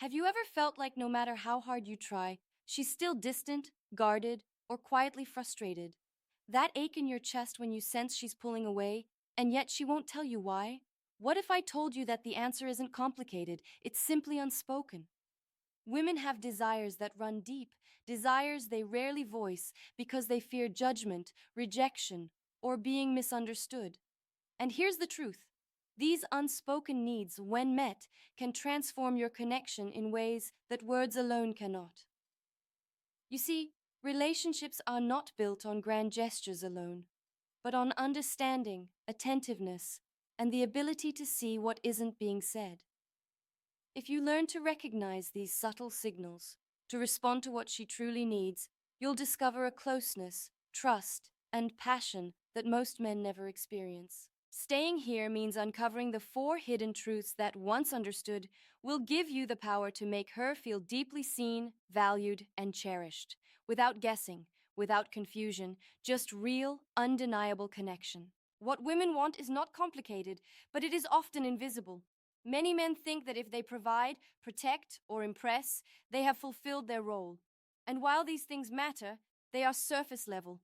Have you ever felt like no matter how hard you try, she's still distant, guarded, or quietly frustrated? That ache in your chest when you sense she's pulling away, and yet she won't tell you why? What if I told you that the answer isn't complicated, it's simply unspoken? Women have desires that run deep, desires they rarely voice because they fear judgment, rejection, or being misunderstood. And here's the truth. These unspoken needs, when met, can transform your connection in ways that words alone cannot. You see, relationships are not built on grand gestures alone, but on understanding, attentiveness, and the ability to see what isn't being said. If you learn to recognize these subtle signals, to respond to what she truly needs, you'll discover a closeness, trust, and passion that most men never experience. Staying here means uncovering the four hidden truths that, once understood, will give you the power to make her feel deeply seen, valued, and cherished, without guessing, without confusion, just real, undeniable connection. What women want is not complicated, but it is often invisible. Many men think that if they provide, protect, or impress, they have fulfilled their role. And while these things matter, they are surface level.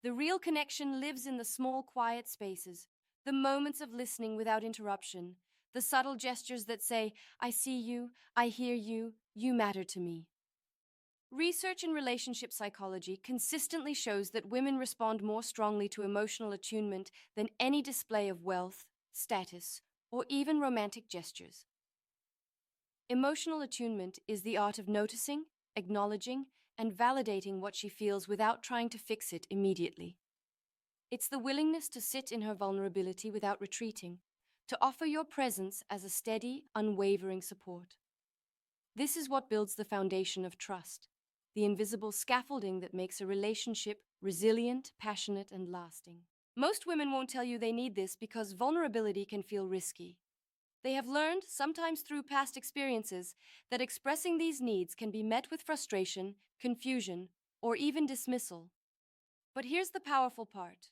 The real connection lives in the small, quiet spaces, the moments of listening without interruption, the subtle gestures that say, I see you, I hear you, you matter to me. Research in relationship psychology consistently shows that women respond more strongly to emotional attunement than any display of wealth, status, or even romantic gestures. Emotional attunement is the art of noticing, acknowledging, and validating what she feels without trying to fix it immediately. It's the willingness to sit in her vulnerability without retreating, to offer your presence as a steady, unwavering support. This is what builds the foundation of trust, the invisible scaffolding that makes a relationship resilient, passionate, and lasting. Most women won't tell you they need this because vulnerability can feel risky. They have learned, sometimes through past experiences, that expressing these needs can be met with frustration, confusion, or even dismissal. But here's the powerful part.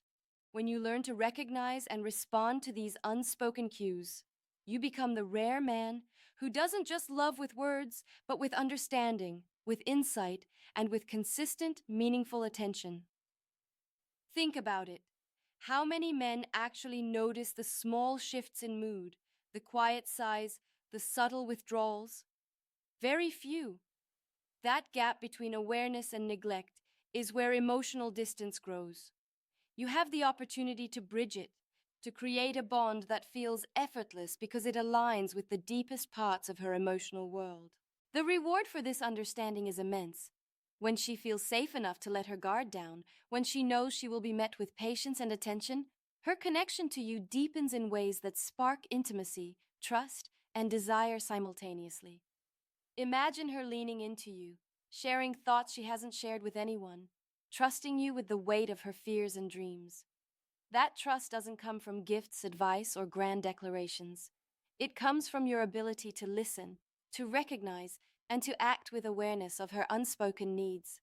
When you learn to recognize and respond to these unspoken cues, you become the rare man who doesn't just love with words, but with understanding, with insight, and with consistent, meaningful attention. Think about it. How many men actually notice the small shifts in mood, the quiet sighs, the subtle withdrawals? Very few. That gap between awareness and neglect is where emotional distance grows. You have the opportunity to bridge it, to create a bond that feels effortless because it aligns with the deepest parts of her emotional world. The reward for this understanding is immense. When she feels safe enough to let her guard down, when she knows she will be met with patience and attention, her connection to you deepens in ways that spark intimacy, trust, and desire simultaneously. Imagine her leaning into you, sharing thoughts she hasn't shared with anyone, trusting you with the weight of her fears and dreams. That trust doesn't come from gifts, advice, or grand declarations. It comes from your ability to listen, to recognize, and to act with awareness of her unspoken needs.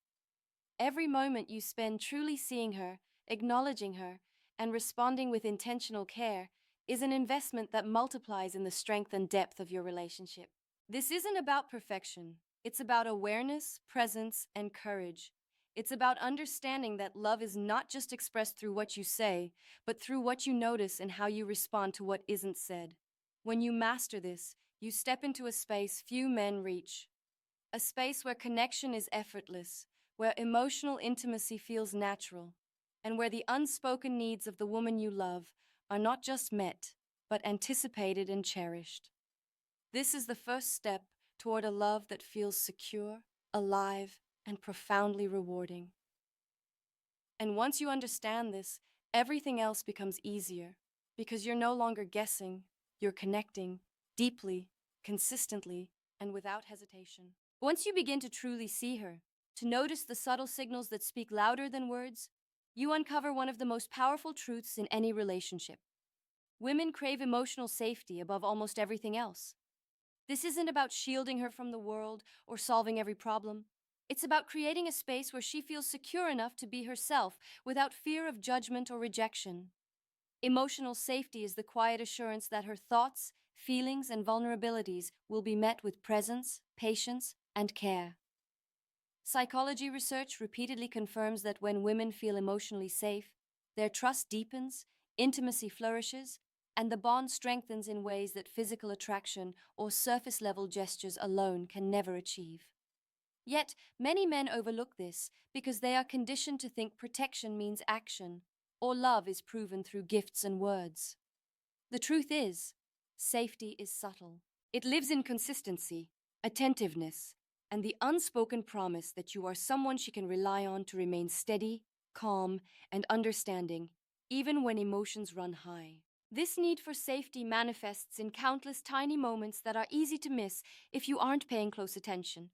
Every moment you spend truly seeing her, acknowledging her, and responding with intentional care is an investment that multiplies in the strength and depth of your relationship. This isn't about perfection. It's about awareness, presence, and courage. It's about understanding that love is not just expressed through what you say, but through what you notice and how you respond to what isn't said. When you master this, you step into a space few men reach. A space where connection is effortless, where emotional intimacy feels natural, and where the unspoken needs of the woman you love are not just met, but anticipated and cherished. This is the first step toward a love that feels secure, alive, and profoundly rewarding. And once you understand this, everything else becomes easier, because you're no longer guessing, you're connecting deeply, consistently, and without hesitation. Once you begin to truly see her, to notice the subtle signals that speak louder than words, you uncover one of the most powerful truths in any relationship. Women crave emotional safety above almost everything else. This isn't about shielding her from the world or solving every problem. It's about creating a space where she feels secure enough to be herself without fear of judgment or rejection. Emotional safety is the quiet assurance that her thoughts, feelings, and vulnerabilities will be met with presence, patience, and care. Psychology research repeatedly confirms that when women feel emotionally safe, their trust deepens, intimacy flourishes, and the bond strengthens in ways that physical attraction or surface level gestures alone can never achieve. Yet, many men overlook this because they are conditioned to think protection means action, or love is proven through gifts and words. The truth is, safety is subtle. It lives in consistency, attentiveness, and the unspoken promise that you are someone she can rely on to remain steady, calm, and understanding, even when emotions run high. This need for safety manifests in countless tiny moments that are easy to miss if you aren't paying close attention.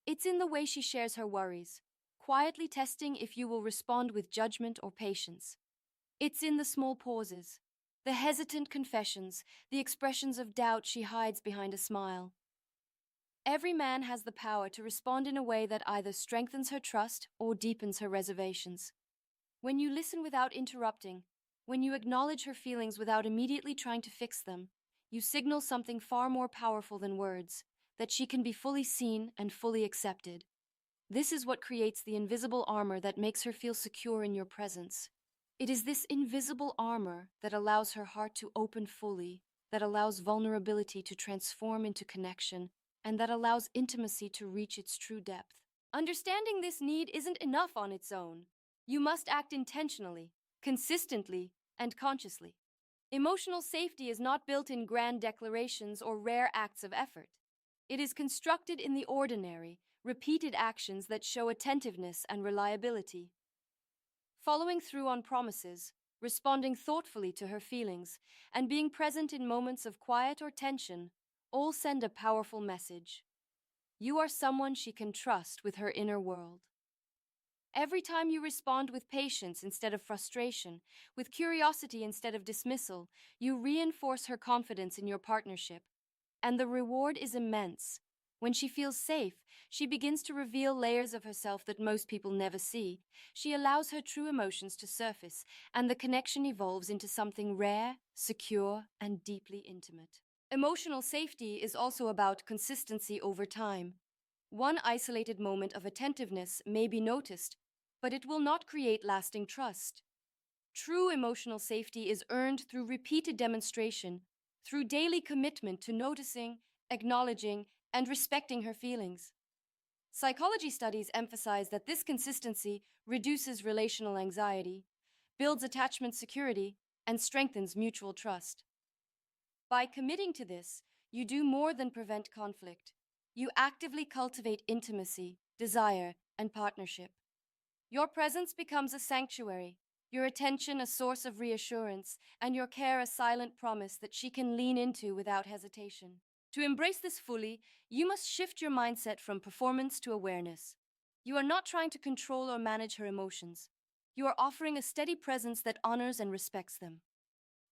It's in the way she shares her worries, quietly testing if you will respond with judgment or patience. It's in the small pauses, the hesitant confessions, the expressions of doubt she hides behind a smile. Every man has the power to respond in a way that either strengthens her trust or deepens her reservations. When you listen without interrupting, when you acknowledge her feelings without immediately trying to fix them, you signal something far more powerful than words, that she can be fully seen and fully accepted. This is what creates the invisible armor that makes her feel secure in your presence. It is this invisible armor that allows her heart to open fully, that allows vulnerability to transform into connection, and that allows intimacy to reach its true depth. Understanding this need isn't enough on its own. You must act intentionally, consistently, and consciously. Emotional safety is not built in grand declarations or rare acts of effort. It is constructed in the ordinary, repeated actions that show attentiveness and reliability. Following through on promises, responding thoughtfully to her feelings, and being present in moments of quiet or tension all send a powerful message. You are someone she can trust with her inner world. Every time you respond with patience instead of frustration, with curiosity instead of dismissal, you reinforce her confidence in your partnership. And the reward is immense. When she feels safe, she begins to reveal layers of herself that most people never see. She allows her true emotions to surface, and the connection evolves into something rare, secure, and deeply intimate. Emotional safety is also about consistency over time. One isolated moment of attentiveness may be noticed, but it will not create lasting trust. True emotional safety is earned through repeated demonstration, through daily commitment to noticing, acknowledging, and respecting her feelings. Psychology studies emphasize that this consistency reduces relational anxiety, builds attachment security, and strengthens mutual trust. By committing to this, you do more than prevent conflict. You actively cultivate intimacy, desire, and partnership. Your presence becomes a sanctuary, your attention a source of reassurance, and your care a silent promise that she can lean into without hesitation. To embrace this fully, you must shift your mindset from performance to awareness. You are not trying to control or manage her emotions. You are offering a steady presence that honors and respects them.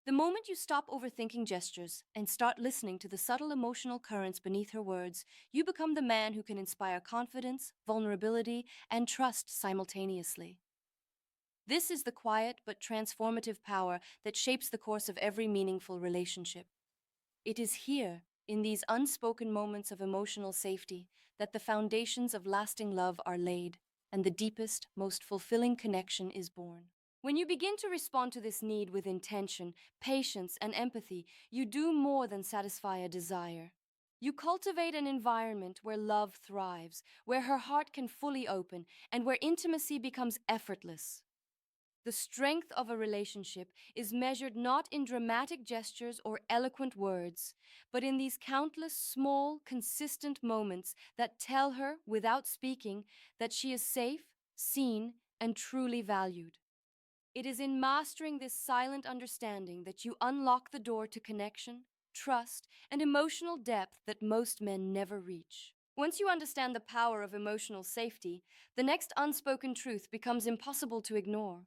The moment you stop overthinking gestures and start listening to the subtle emotional currents beneath her words, you become the man who can inspire confidence, vulnerability, and trust simultaneously. This is the quiet but transformative power that shapes the course of every meaningful relationship. It is here, in these unspoken moments of emotional safety, that the foundations of lasting love are laid, and the deepest, most fulfilling connection is born. When you begin to respond to this need with intention, patience, and empathy, you do more than satisfy a desire. You cultivate an environment where love thrives, where her heart can fully open, and where intimacy becomes effortless. The strength of a relationship is measured not in dramatic gestures or eloquent words, but in these countless small, consistent moments that tell her, without speaking, that she is safe, seen, and truly valued. It is in mastering this silent understanding that you unlock the door to connection, trust, and emotional depth that most men never reach. Once you understand the power of emotional safety, the next unspoken truth becomes impossible to ignore.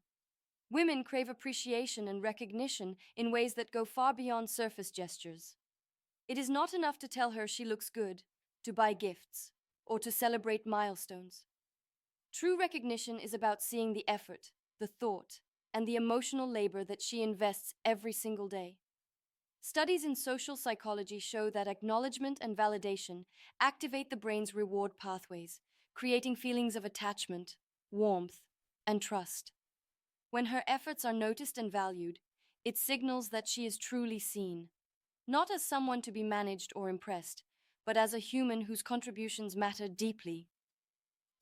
Women crave appreciation and recognition in ways that go far beyond surface gestures. It is not enough to tell her she looks good, to buy gifts, or to celebrate milestones. True recognition is about seeing the effort, the thought, and the emotional labor that she invests every single day. Studies in social psychology show that acknowledgement and validation activate the brain's reward pathways, creating feelings of attachment, warmth, and trust. When her efforts are noticed and valued, it signals that she is truly seen, not as someone to be managed or impressed, but as a human whose contributions matter deeply.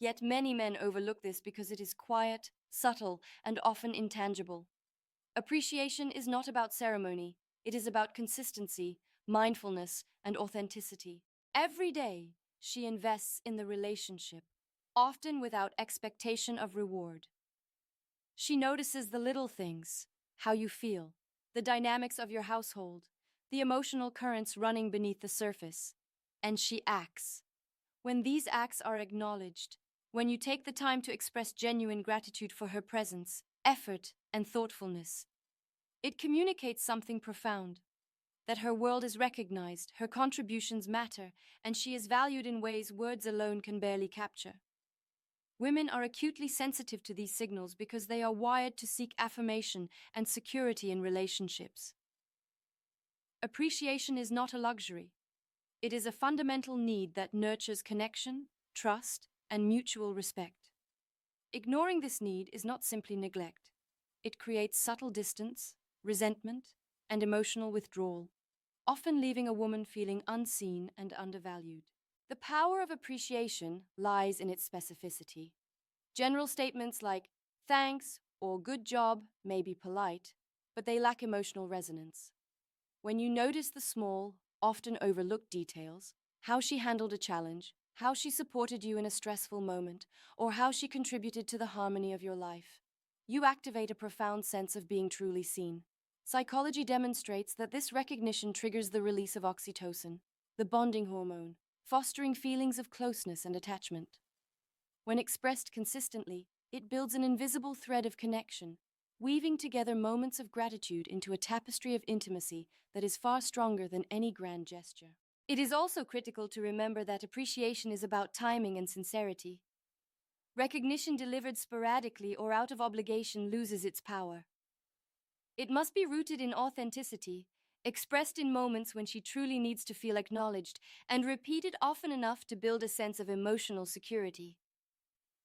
Yet many men overlook this because it is quiet, subtle, and often intangible. Appreciation is not about ceremony, it is about consistency, mindfulness, and authenticity. Every day, she invests in the relationship, often without expectation of reward. She notices the little things, how you feel, the dynamics of your household, the emotional currents running beneath the surface, and she acts. When these acts are acknowledged, when you take the time to express genuine gratitude for her presence, effort, and thoughtfulness, it communicates something profound, that her world is recognized, her contributions matter, and she is valued in ways words alone can barely capture. Women are acutely sensitive to these signals because they are wired to seek affirmation and security in relationships. Appreciation is not a luxury. It is a fundamental need that nurtures connection, trust, and mutual respect. Ignoring this need is not simply neglect. It creates subtle distance, resentment, and emotional withdrawal, often leaving a woman feeling unseen and undervalued. The power of appreciation lies in its specificity. General statements like thanks or good job may be polite, but they lack emotional resonance. When you notice the small, often overlooked details, how she handled a challenge, how she supported you in a stressful moment, or how she contributed to the harmony of your life, you activate a profound sense of being truly seen. Psychology demonstrates that this recognition triggers the release of oxytocin, the bonding hormone, fostering feelings of closeness and attachment. When expressed consistently, it builds an invisible thread of connection, weaving together moments of gratitude into a tapestry of intimacy that is far stronger than any grand gesture. It is also critical to remember that appreciation is about timing and sincerity. Recognition delivered sporadically or out of obligation loses its power. It must be rooted in authenticity, expressed in moments when she truly needs to feel acknowledged, and repeated often enough to build a sense of emotional security.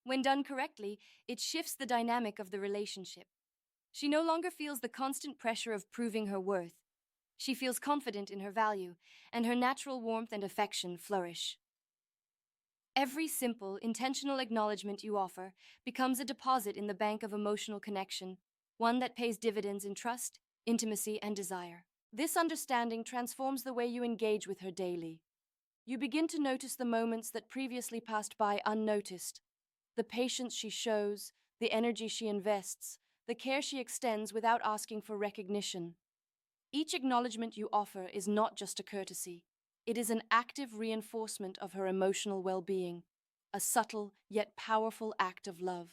When done correctly, it shifts the dynamic of the relationship. She no longer feels the constant pressure of proving her worth. She feels confident in her value, and her natural warmth and affection flourish. Every simple, intentional acknowledgement you offer becomes a deposit in the bank of emotional connection, one that pays dividends in trust, intimacy, and desire. This understanding transforms the way you engage with her daily. You begin to notice the moments that previously passed by unnoticed, the patience she shows, the energy she invests, the care she extends without asking for recognition. Each acknowledgement you offer is not just a courtesy. It is an active reinforcement of her emotional well-being, a subtle yet powerful act of love.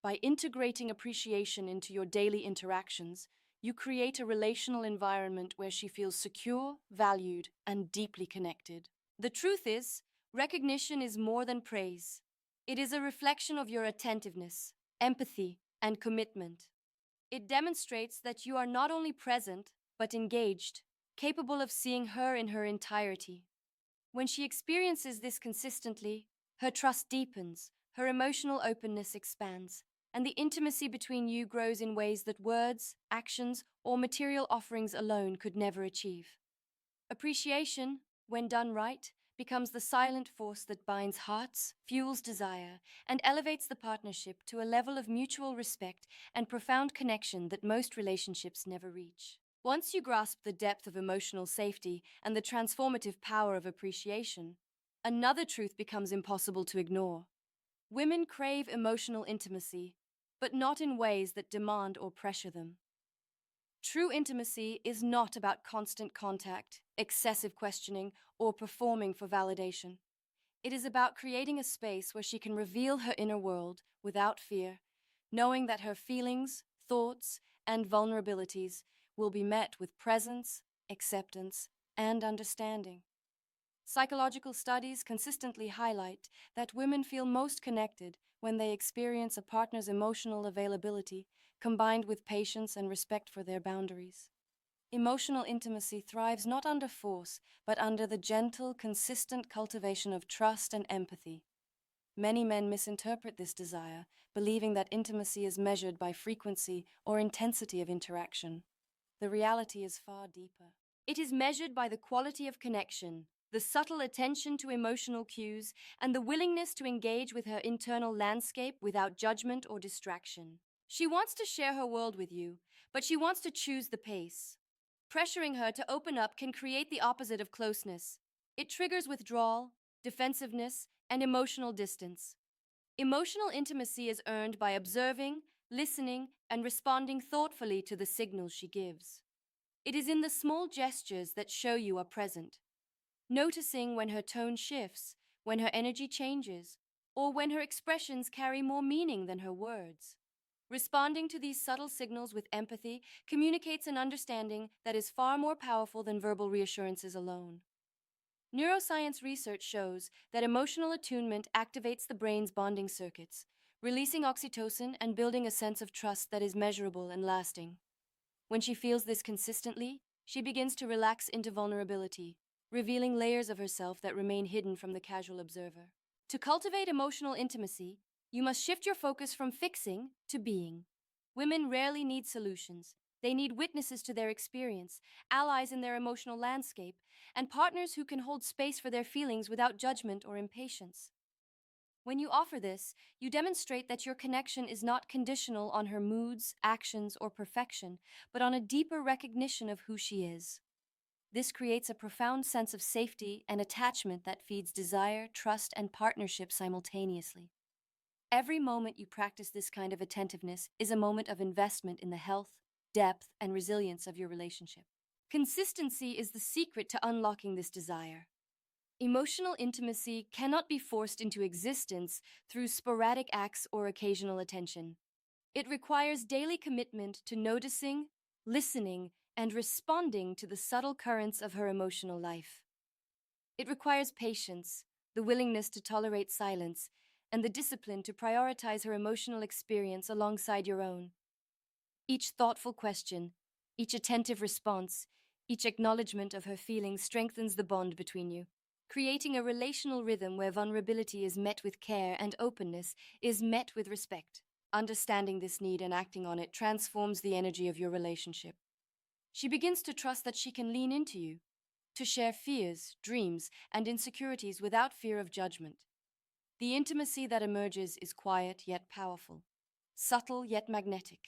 By integrating appreciation into your daily interactions, you create a relational environment where she feels secure, valued, and deeply connected. The truth is, recognition is more than praise. It is a reflection of your attentiveness, empathy, and commitment. It demonstrates that you are not only present, but engaged, capable of seeing her in her entirety. When she experiences this consistently, her trust deepens, her emotional openness expands, and the intimacy between you grows in ways that words, actions, or material offerings alone could never achieve. Appreciation, when done right, becomes the silent force that binds hearts, fuels desire, and elevates the partnership to a level of mutual respect and profound connection that most relationships never reach. Once you grasp the depth of emotional safety and the transformative power of appreciation, another truth becomes impossible to ignore. Women crave emotional intimacy, but not in ways that demand or pressure them. True intimacy is not about constant contact, excessive questioning, or performing for validation. It is about creating a space where she can reveal her inner world without fear, knowing that her feelings, thoughts, and vulnerabilities will be met with presence, acceptance, and understanding. Psychological studies consistently highlight that women feel most connected when they experience a partner's emotional availability combined with patience and respect for their boundaries. Emotional intimacy thrives not under force, but under the gentle, consistent cultivation of trust and empathy. Many men misinterpret this desire, believing that intimacy is measured by frequency or intensity of interaction. The reality is far deeper. It is measured by the quality of connection, the subtle attention to emotional cues, and the willingness to engage with her internal landscape without judgment or distraction. She wants to share her world with you, but she wants to choose the pace. Pressuring her to open up can create the opposite of closeness. It triggers withdrawal, defensiveness, and emotional distance. Emotional intimacy is earned by observing, listening, and responding thoughtfully to the signals she gives. It is in the small gestures that show you are present. Noticing when her tone shifts, when her energy changes, or when her expressions carry more meaning than her words. Responding to these subtle signals with empathy communicates an understanding that is far more powerful than verbal reassurances alone. Neuroscience research shows that emotional attunement activates the brain's bonding circuits, releasing oxytocin and building a sense of trust that is measurable and lasting. When she feels this consistently, she begins to relax into vulnerability, revealing layers of herself that remain hidden from the casual observer. To cultivate emotional intimacy, you must shift your focus from fixing to being. Women rarely need solutions. They need witnesses to their experience, allies in their emotional landscape, and partners who can hold space for their feelings without judgment or impatience. When you offer this, you demonstrate that your connection is not conditional on her moods, actions, or perfection, but on a deeper recognition of who she is. This creates a profound sense of safety and attachment that feeds desire, trust, and partnership simultaneously. Every moment you practice this kind of attentiveness is a moment of investment in the health, depth, and resilience of your relationship. Consistency is the secret to unlocking this desire. Emotional intimacy cannot be forced into existence through sporadic acts or occasional attention. It requires daily commitment to noticing, listening, and responding to the subtle currents of her emotional life. It requires patience, the willingness to tolerate silence, and the discipline to prioritize her emotional experience alongside your own. Each thoughtful question, each attentive response, each acknowledgement of her feelings strengthens the bond between you, creating a relational rhythm where vulnerability is met with care and openness is met with respect. Understanding this need and acting on it transforms the energy of your relationship. She begins to trust that she can lean into you, to share fears, dreams, and insecurities without fear of judgment. The intimacy that emerges is quiet yet powerful, subtle yet magnetic.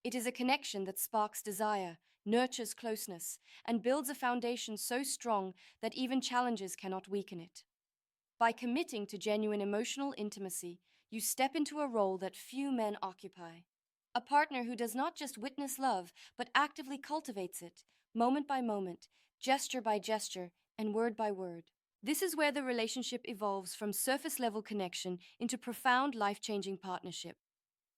It is a connection that sparks desire, nurtures closeness, and builds a foundation so strong that even challenges cannot weaken it. By committing to genuine emotional intimacy, you step into a role that few men occupy. A partner who does not just witness love, but actively cultivates it, moment by moment, gesture by gesture, and word by word. This is where the relationship evolves from surface-level connection into profound, life-changing partnership.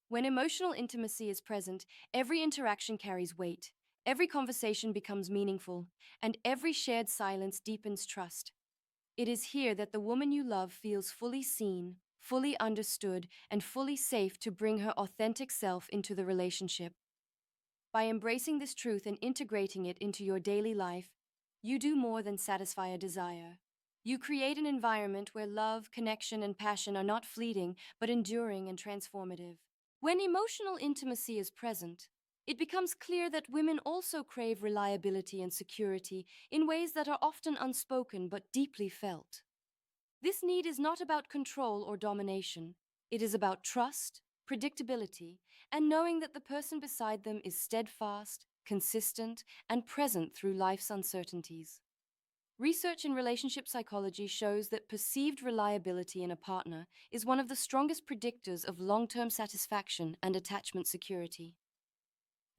When emotional intimacy is present, every interaction carries weight, every conversation becomes meaningful, and every shared silence deepens trust. It is here that the woman you love feels fully seen, fully understood, and fully safe to bring her authentic self into the relationship. By embracing this truth and integrating it into your daily life, you do more than satisfy a desire. You create an environment where love, connection, and passion are not fleeting, but enduring and transformative. When emotional intimacy is present, it becomes clear that women also crave reliability and security in ways that are often unspoken but deeply felt. This need is not about control or domination. It is about trust, predictability, and knowing that the person beside them is steadfast, consistent, and present through life's uncertainties. Research in relationship psychology shows that perceived reliability in a partner is one of the strongest predictors of long-term satisfaction and attachment security.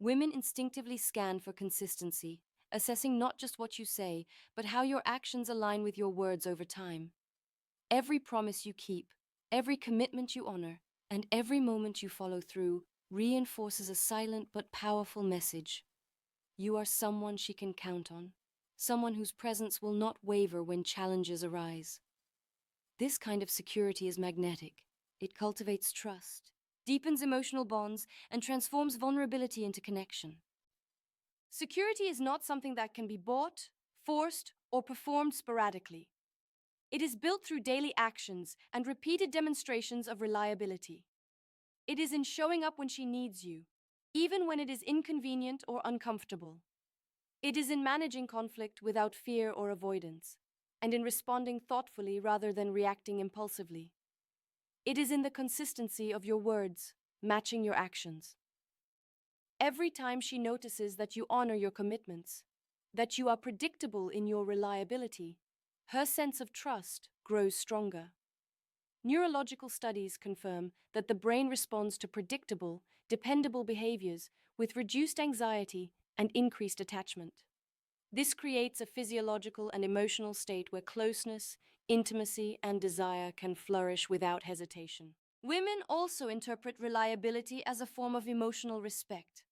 Women instinctively scan for consistency, assessing not just what you say, but how your actions align with your words over time. Every promise you keep, every commitment you honor, and every moment you follow through reinforces a silent but powerful message. You are someone she can count on, someone whose presence will not waver when challenges arise. This kind of security is magnetic. It cultivates trust, deepens emotional bonds, and transforms vulnerability into connection. Security is not something that can be bought, forced, or performed sporadically. It is built through daily actions and repeated demonstrations of reliability. It is in showing up when she needs you, even when it is inconvenient or uncomfortable. It is in managing conflict without fear or avoidance, and in responding thoughtfully rather than reacting impulsively. It is in the consistency of your words, matching your actions. Every time she notices that you honor your commitments, that you are predictable in your reliability, her sense of trust grows stronger. Neurological studies confirm that the brain responds to predictable, dependable behaviors with reduced anxiety and increased attachment. This creates a physiological and emotional state where closeness, intimacy, and desire can flourish without hesitation. Women also interpret reliability as a form of emotional respect.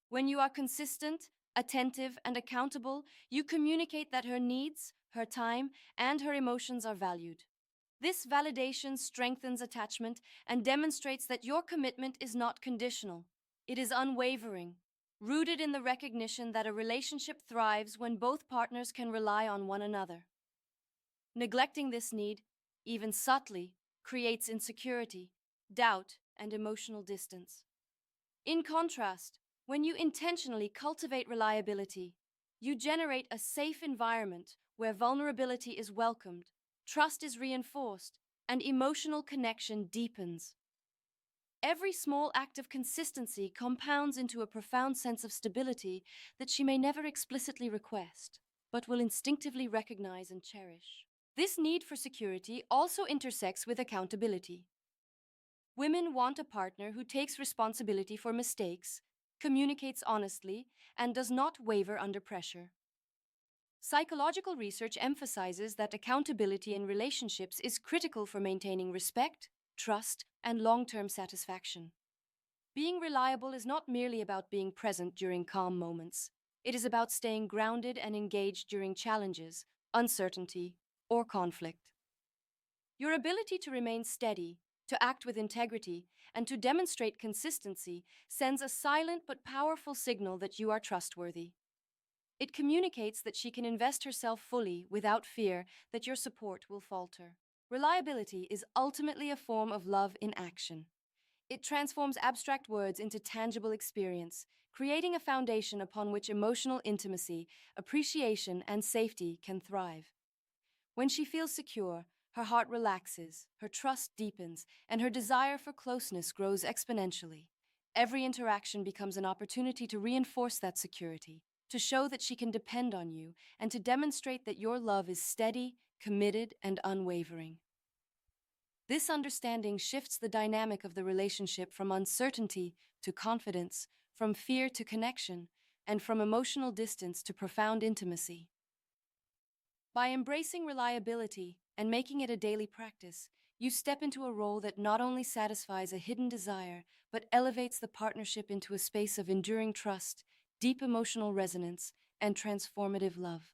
When you are consistent, attentive, and accountable, you communicate that her needs, her time, and her emotions are valued. This validation strengthens attachment and demonstrates that your commitment is not conditional. It is unwavering, rooted in the recognition that a relationship thrives when both partners can rely on one another. Neglecting this need, even subtly, creates insecurity, doubt, and emotional distance. In contrast, when you intentionally cultivate reliability, you generate a safe environment where vulnerability is welcomed, trust is reinforced, and emotional connection deepens. Every small act of consistency compounds into a profound sense of stability that she may never explicitly request, but will instinctively recognize and cherish. This need for security also intersects with accountability. Women want a partner who takes responsibility for mistakes, communicates honestly, and does not waver under pressure. Psychological research emphasizes that accountability in relationships is critical for maintaining respect, trust, and long-term satisfaction. Being reliable is not merely about being present during calm moments. It is about staying grounded and engaged during challenges, uncertainty, or conflict. Your ability to remain steady, to act with integrity, and to demonstrate consistency sends a silent but powerful signal that you are trustworthy. It communicates that she can invest herself fully without fear that your support will falter. Reliability is ultimately a form of love in action. It transforms abstract words into tangible experience, creating a foundation upon which emotional intimacy, appreciation, and safety can thrive. When she feels secure, her heart relaxes, her trust deepens, and her desire for closeness grows exponentially. Every interaction becomes an opportunity to reinforce that security, to show that she can depend on you, and to demonstrate that your love is steady, committed, and unwavering. This understanding shifts the dynamic of the relationship from uncertainty to confidence, from fear to connection, and from emotional distance to profound intimacy. By embracing reliability and making it a daily practice, you step into a role that not only satisfies a hidden desire, but elevates the partnership into a space of enduring trust, deep emotional resonance, and transformative love.